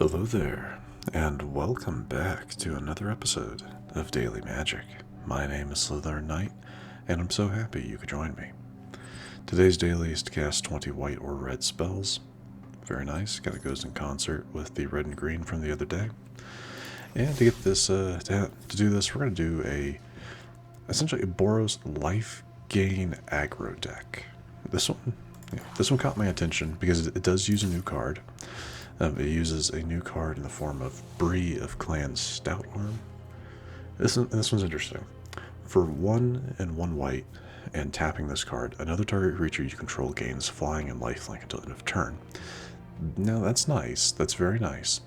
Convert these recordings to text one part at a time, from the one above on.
Hello there, and welcome back to another episode of Daily Magic. My name is SlytherinKnight, and I'm so happy you could join me. Today's daily is to cast 20 white or red spells. Very nice, kind of goes in concert with the red and green from the other day. And to get this, to do this, we're going to do essentially a Boros Lifegain Aggro deck. This one caught my attention because it does use a new card. It uses a new card in the form of Bre of Clan Stoutarm. This one's interesting. For 1 and 1 white, and tapping this card, another target creature you control gains flying and lifelink until end of turn. Now that's nice, that's very nice,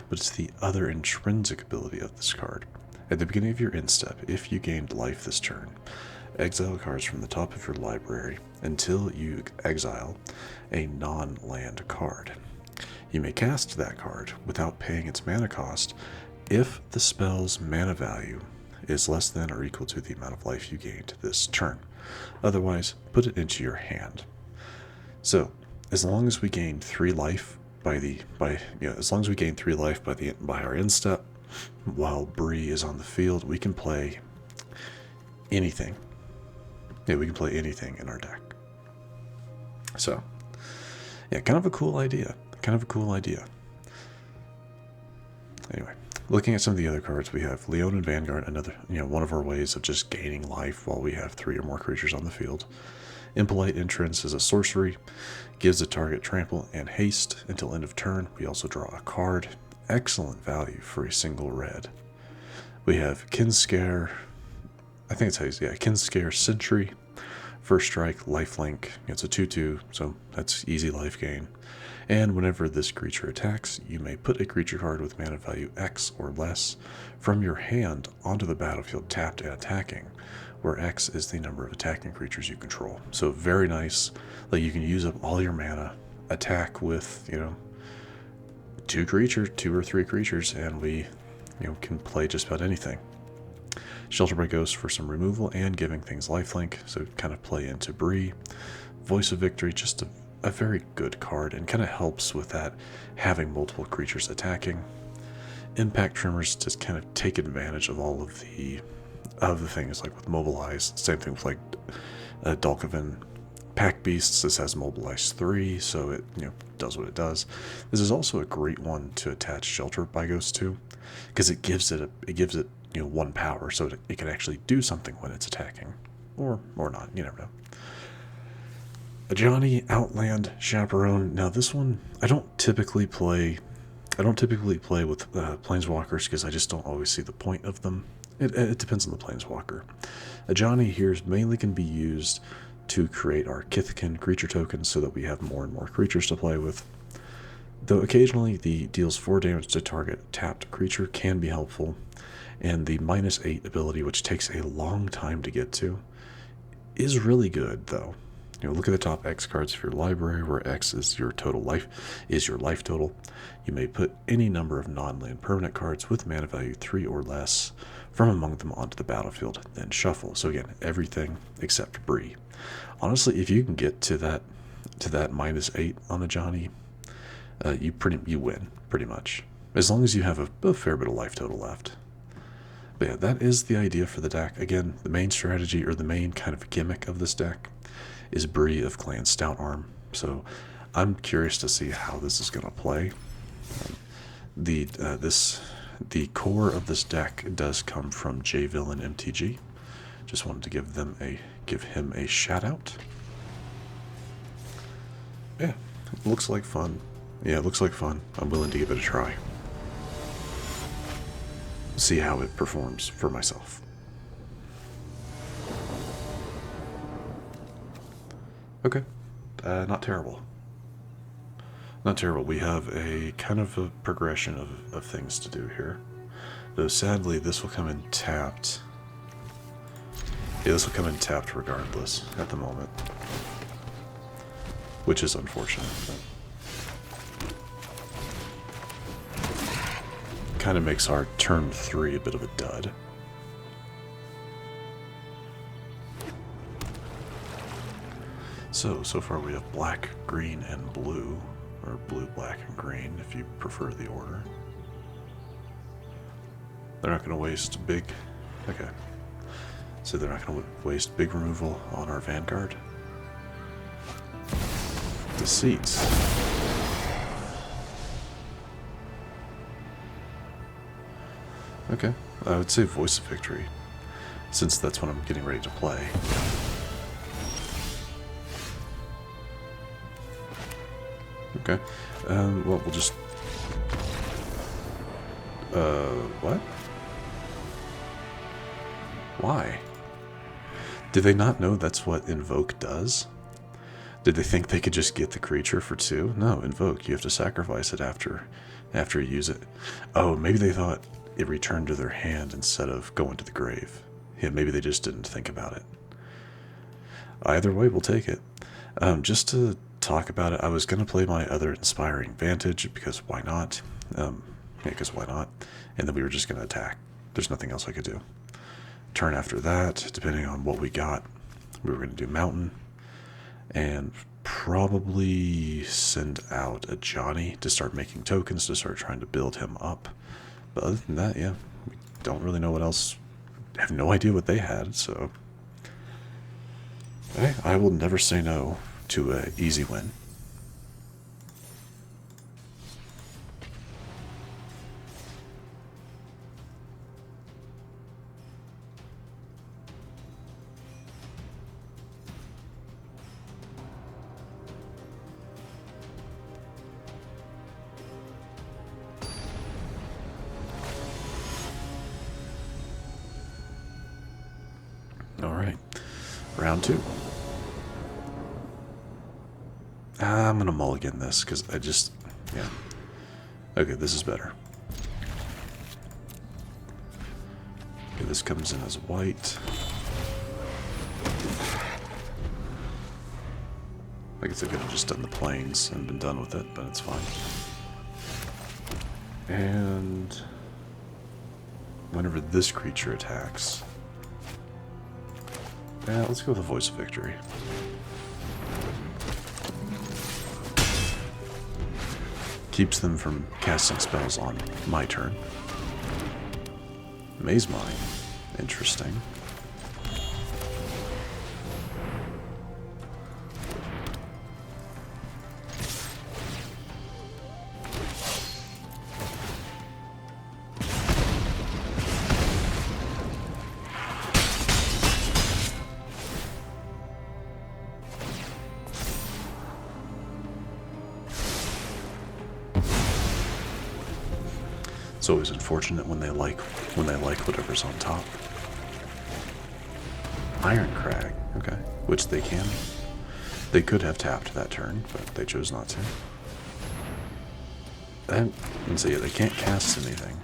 but it's the other intrinsic ability of this card. At the beginning of your end step, if you gained life this turn, exile cards from the top of your library until you exile a non-land card. You may cast that card without paying its mana cost if the spell's mana value is less than or equal to the amount of life you gained this turn. Otherwise, put it into your hand. So, as long as we gain 3 life by our end step, while Bre is on the field, we can play anything. Yeah, we can play anything in our deck. So, yeah, kind of a cool idea. Anyway, looking at some of the other cards, we have Leonin Vanguard, another, one of our ways of just gaining life while we have 3 or more creatures on the field. Impolite Entrance is a sorcery, gives the target trample and haste until end of turn. We also draw a card. Excellent value for a single red. We have Kinscaer Sentry. First strike, lifelink. It's a 2/2, so that's easy life gain. And whenever this creature attacks, you may put a creature card with mana value X or less from your hand onto the battlefield tapped and attacking, where X is the number of attacking creatures you control. So very nice. Like, you can use up all your mana, attack with, 2 or 3 creatures, and we, can play just about anything. Shelter by Ghost for some removal and giving things lifelink, so kind of play into Bre. Voice of Victory, just a very good card, and kind of helps with that, having multiple creatures attacking. Impact Tremors to kind of take advantage of all of the things, like with Mobilize. Same thing with like Dalkovan Packbeasts. This has Mobilize 3, so it does what it does. This is also a great one to attach Shelter by Ghost to, because it gives it 1 power, so it can actually do something when it's attacking, or not. You never know. Ajani, Outland, Chaperone. Now this one, I don't typically play with planeswalkers because I just don't always see the point of them. It depends on the planeswalker. Ajani here mainly can be used to create our Kithkin creature tokens so that we have more and more creatures to play with. Though occasionally the deals 4 damage to target tapped creature can be helpful, and the -8 ability, which takes a long time to get to, is really good though. Look at the top X cards of your library, where X is your life total. You may put any number of non-land permanent cards with mana value 3 or less from among them onto the battlefield, then shuffle. So again, everything except Bre. Honestly, if you can get to that -8 on Ajani, you win pretty much, as long as you have a fair bit of life total left. But yeah, that is the idea for the deck. Again, the main strategy, or the main kind of gimmick of this deck, is Bre of Clan Stoutarm. So I'm curious to see how this is going to play. The core of this deck does come from Villain MTG. Just wanted to give him a shout out. Yeah, it looks like fun. I'm willing to give it a try. See how it performs for myself. Okay, not terrible. We have a kind of a progression of things to do here. Though sadly, this will come in tapped. Yeah, this will come in tapped regardless at the moment, which is unfortunate. Kind of makes our turn 3 a bit of a dud. So far we have black, green, and blue or blue, black, and green if you prefer the order. They're not going to waste big... Okay. So they're not going to waste big removal on our Vanguard. Deceit. Okay, I would say Voice of Victory, since that's what I'm getting ready to play. Okay, well, we'll just... what? Why? Did they not know that's what Invoke does? Did they think they could just get the creature for 2? No, Invoke, you have to sacrifice it after you use it. Oh, maybe they thought it returned to their hand instead of going to the grave. Yeah, maybe they just didn't think about it. Either way, we'll take it. Just to talk about it, I was going to play my other Inspiring Vantage, because why not? Yeah, because why not? And then we were just going to attack. There's nothing else I could do. Turn after that, depending on what we got, we were going to do Mountain, and probably send out Ajani to start making tokens to start trying to build him up. But other than that, yeah, we don't really know what else. I have no idea what they had, so hey, I will never say no to an easy win. Alright, round 2. I'm gonna mulligan this, because I just, yeah. Okay, this is better. Okay, this comes in as white. I guess I could have just done the plains and been done with it, but it's fine. And whenever this creature attacks... yeah, let's go with the Voice of Victory. Keeps them from casting spells on my turn. Maze Mine. Interesting. It's always unfortunate when they like whatever's on top. Iron Crag, okay, which they can. They could have tapped that turn, but they chose not to. And so yeah, they can't cast anything,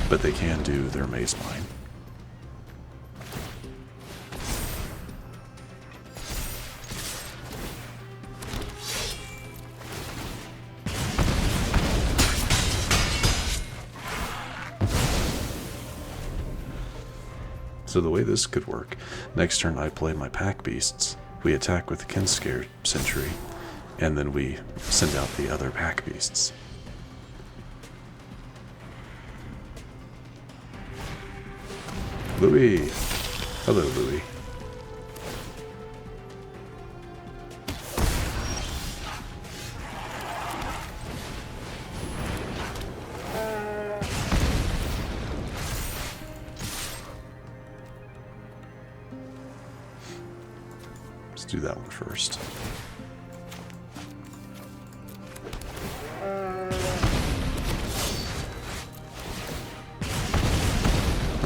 but they can do their Maze Mine. So the way this could work, next turn I play my Packbeasts, we attack with the Kinscaer Sentry, and then we send out the other Packbeasts. Louis! Hello, Louis. Do that one first.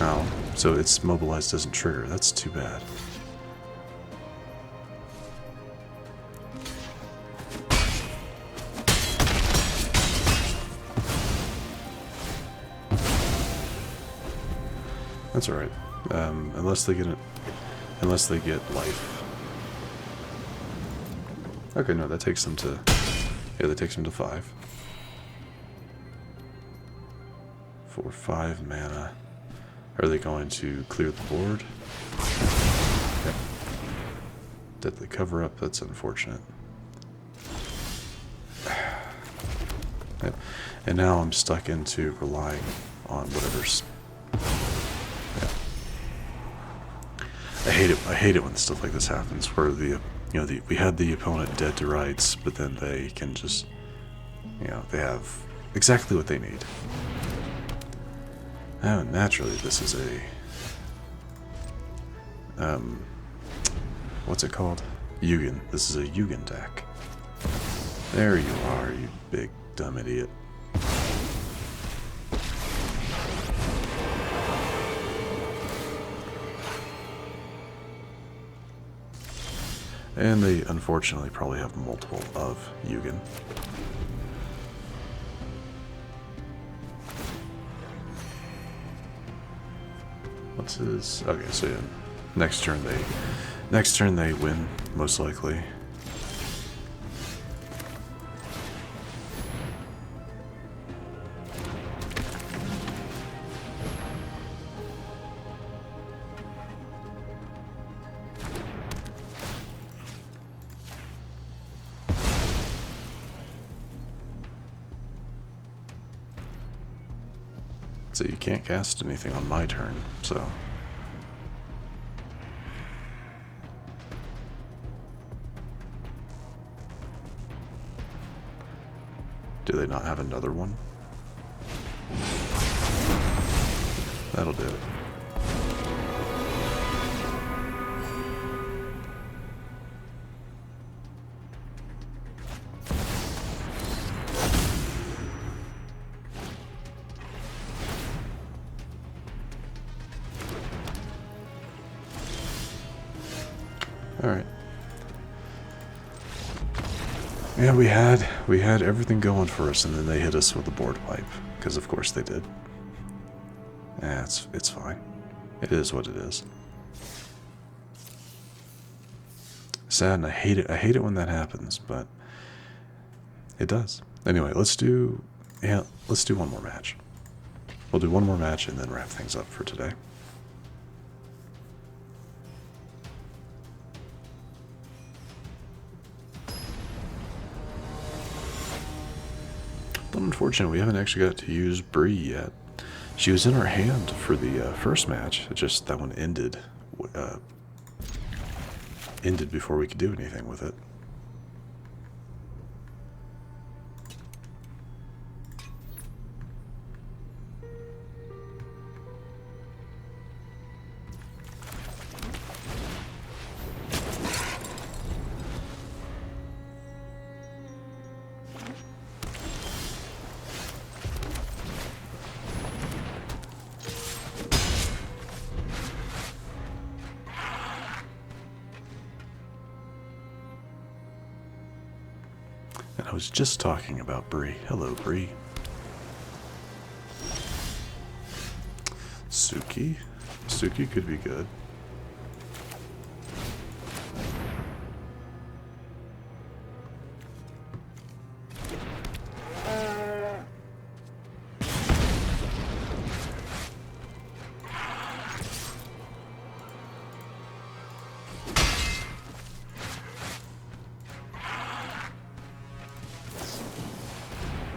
Oh, so it's mobilized doesn't trigger. That's too bad. That's all right. Unless they get life. Okay, no, that takes them to... yeah, that takes them to 5. For 5 mana. Are they going to clear the board? Okay. Deadly cover-up, that's unfortunate. And now I'm stuck into relying on whatever's... Yeah. I hate it when stuff like this happens, where we had the opponent dead to rights, but then they can just, they have exactly what they need. Oh, naturally, this is a, what's it called? Yugen. This is a Yugen deck. There you are, you big dumb idiot. And they unfortunately probably have multiple of Yugen. What's his? Okay, so yeah, next turn they win most likely. So you can't cast anything on my turn, so... Do they not have another one? That'll do it. Alright. Yeah, we had everything going for us, and then they hit us with a board wipe, because of course they did. Yeah, it's fine. It is what it is. Sad, and I hate it when that happens, but it does. Anyway, let's do one more match. We'll do one more match and then wrap things up for today. But unfortunately, we haven't actually got to use Bre yet. She was in our hand for the first match. It just that one ended before we could do anything with it. And I was just talking about Bre. Hello, Bre. Suki? Suki could be good.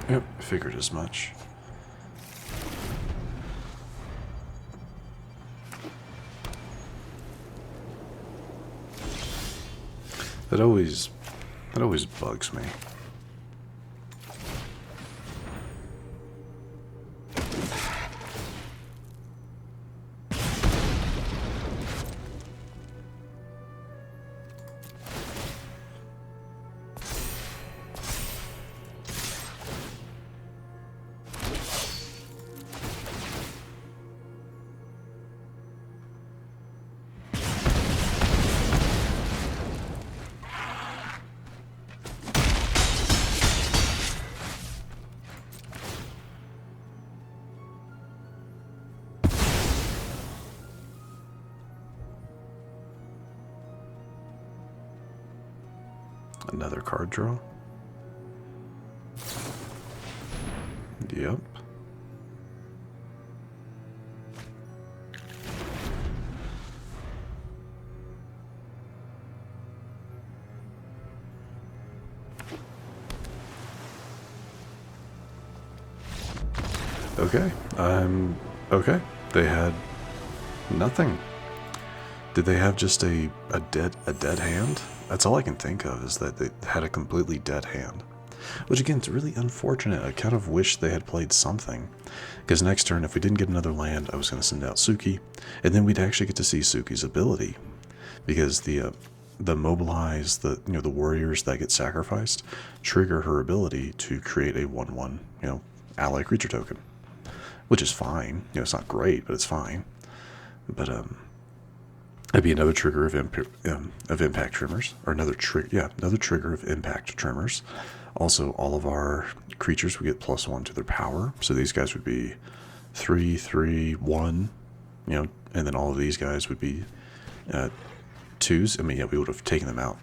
Yep, figured as much. That always bugs me. Another card draw? Yep. Okay. Okay. They had nothing. Did they have just a dead hand? That's all I can think of, is that they had a completely dead hand. Which again, it's really unfortunate. I kind of wish they had played something. Because next turn, if we didn't get another land, I was going to send out Suki, and then we'd actually get to see Suki's ability. Because the mobilize, the warriors that get sacrificed, trigger her ability to create a 1/1, ally creature token. Which is fine. It's not great, but it's fine. But that'd be another trigger of Impact Tremors, or another trigger of Impact Tremors. Also, all of our creatures would get +1 to their power, so these guys would be 3, 3, 1, and then all of these guys would be 2s. I mean, yeah, we would have taken them out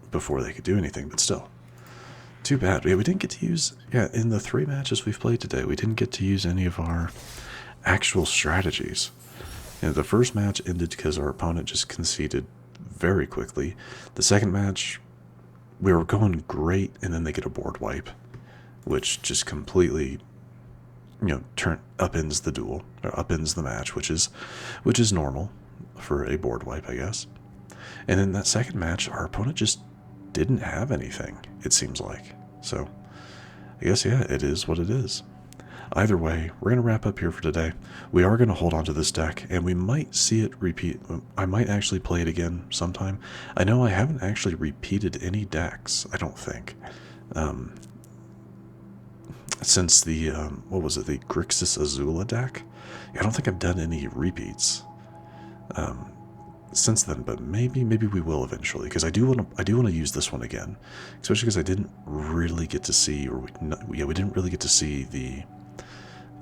before they could do anything, but still. Too bad. Yeah, we didn't get to use, in the 3 matches we've played today, we didn't get to use any of our actual strategies. The first match ended because our opponent just conceded very quickly. The second match, we were going great, and then they get a board wipe, which just completely, upends the duel, or upends the match, which is normal for a board wipe, I guess. And then that second match, our opponent just didn't have anything, it seems like. So, I guess, it is what it is. Either way, we're going to wrap up here for today. We are going to hold on to this deck, and we might see it repeat. I might actually play it again sometime. I know I haven't actually repeated any decks, I don't think. Since the, what was it, the Grixis Azula deck? I don't think I've done any repeats since then, but maybe we will eventually, because I do want to use this one again, especially because I didn't really get to see, we didn't really get to see the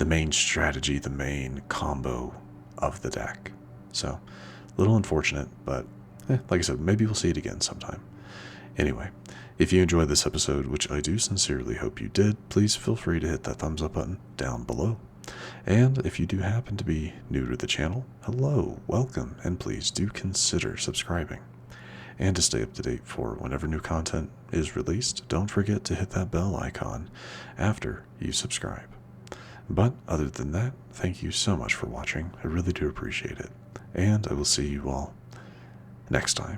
main strategy, the main combo of the deck. So, a little unfortunate, but like I said, maybe we'll see it again sometime. Anyway, if you enjoyed this episode, which I do sincerely hope you did, please feel free to hit that thumbs up button down below. And if you do happen to be new to the channel, hello, welcome, and please do consider subscribing. And to stay up to date for whenever new content is released, don't forget to hit that bell icon after you subscribe. But other than that, thank you so much for watching. I really do appreciate it. And I will see you all next time.